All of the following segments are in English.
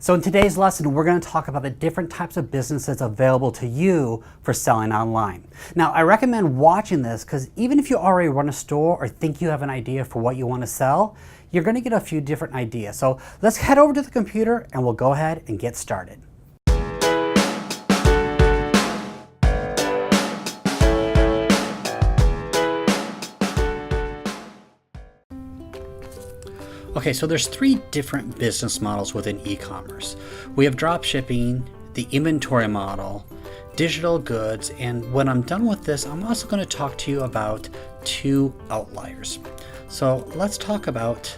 So in today's lesson, we're going to talk about the different types of businesses available to you for selling online. Now, I recommend watching this because even if you already run a store or think you have an idea for what you want to sell, you're going to get a few different ideas. So let's head over to the computer and we'll go ahead and get started. Okay, so there's three different business models within e-commerce. We have drop shipping, the inventory model, digital goods, and when I'm done with this, I'm also going to talk to you about two outliers. So let's talk about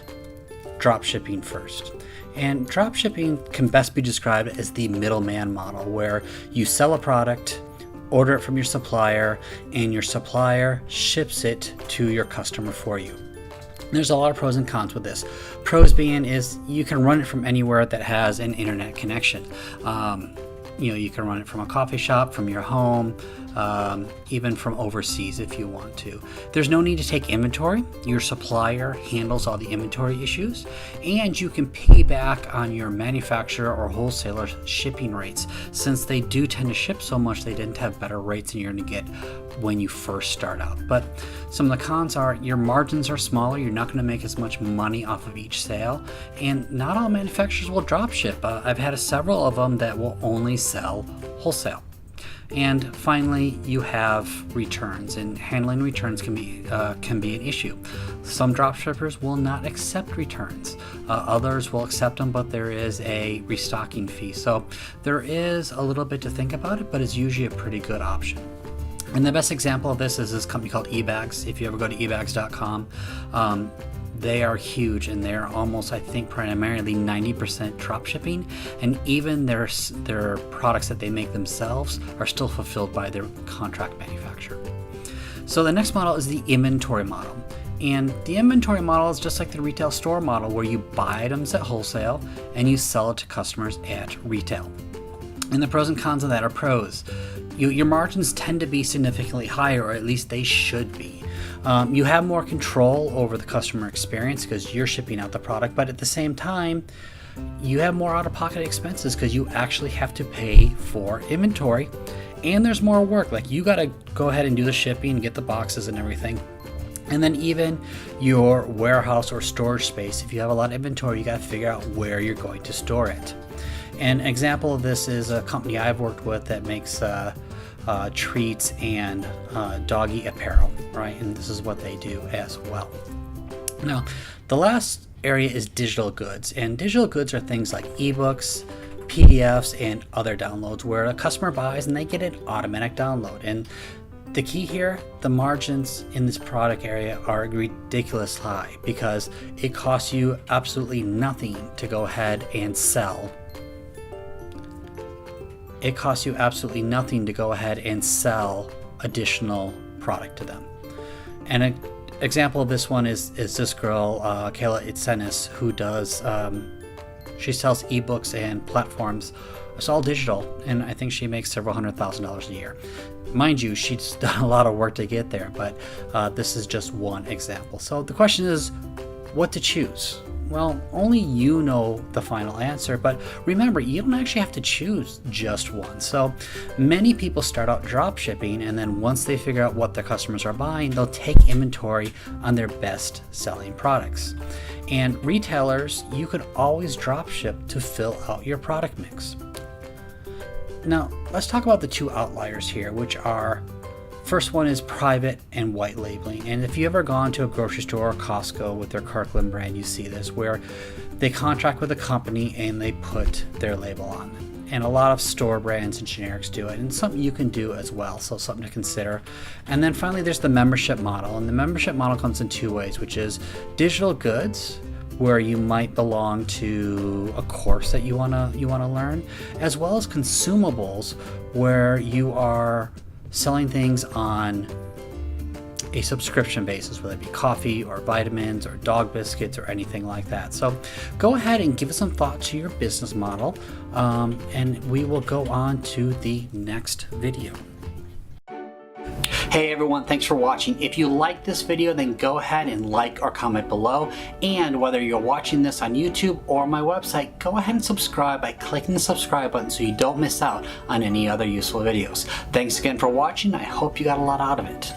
drop shipping first. And drop shipping can best be described as the middleman model, where you sell a product, order it from your supplier, and your supplier ships it to your customer for you. There's a lot of pros and cons with this. Pros being is you can run it from anywhere that has an internet connection. You can run it from a coffee shop, from your home, even from overseas if you want to. There's no need to take inventory. Your supplier handles all the inventory issues, and you can pay back on your manufacturer or wholesaler shipping rates, since they do tend to ship so much they didn't have better rates than you're going to get when you first start out. But some of the cons are your margins are smaller, you're not going to make as much money off of each sale, and not all manufacturers will drop ship. I've had several of them that will only sell wholesale. And finally, you have returns, and handling returns can be an issue. Some dropshippers will not accept returns. Others will accept them, but there is a restocking fee. So there is a little bit to think about it, but it's usually a pretty good option. And the best example of this is this company called EBAGS. If you ever go to ebags.com, they are huge, and they're almost, I think, primarily 90% drop shipping, and even their products that they make themselves are still fulfilled by their contract manufacturer. So the next model is the inventory model. And the inventory model is just like the retail store model, where you buy items at wholesale and you sell it to customers at retail. And the pros and cons of that are pros. Your margins tend to be significantly higher, or at least they should be. You have more control over the customer experience because you're shipping out the product, but at the same time, you have more out-of-pocket expenses because you actually have to pay for inventory, and there's more work. Like, you got to go ahead and do the shipping, get the boxes and everything. And then even your warehouse or storage space, if you have a lot of inventory, you got to figure out where you're going to store it. An example of this is a company I've worked with that makes treats and doggy apparel, right? And this is what they do as well. Now, the last area is digital goods, and digital goods are things like ebooks, PDFs, and other downloads where a customer buys and they get an automatic download. And the key here, the margins in this product area are ridiculous high because it costs you absolutely nothing to go ahead and sell. It costs you absolutely nothing to go ahead and sell additional product to them. And an example of this one is this girl, Kayla Itsenis, who does, she sells ebooks and platforms. It's all digital, and I think she makes several $100,000 a year. Mind you, she's done a lot of work to get there, but this is just one example. So the question is, what to choose? Well, only you know the final answer, but remember, you don't actually have to choose just one. So many people start out drop shipping, and then once they figure out what their customers are buying, they'll take inventory on their best selling products. And retailers, you could always drop ship to fill out your product mix. Now, let's talk about the two outliers here, which are, first one is private and white labeling. And if you ever gone to a grocery store or Costco with their Kirkland brand, you see this, where they contract with a company and they put their label on. And a lot of store brands and generics do it, and something you can do as well, so something to consider. And then finally, there's the membership model. And the membership model comes in two ways, which is digital goods, where you might belong to a course that you wanna learn, as well as consumables, where you are selling things on a subscription basis, whether it be coffee or vitamins or dog biscuits or anything like that. So go ahead and give it some thought to your business model, and we will go on to the next video. Hey everyone, thanks for watching. If you like this video, then go ahead and like or comment below. And whether you're watching this on YouTube or my website, go ahead and subscribe by clicking the subscribe button so you don't miss out on any other useful videos. Thanks again for watching. I hope you got a lot out of it.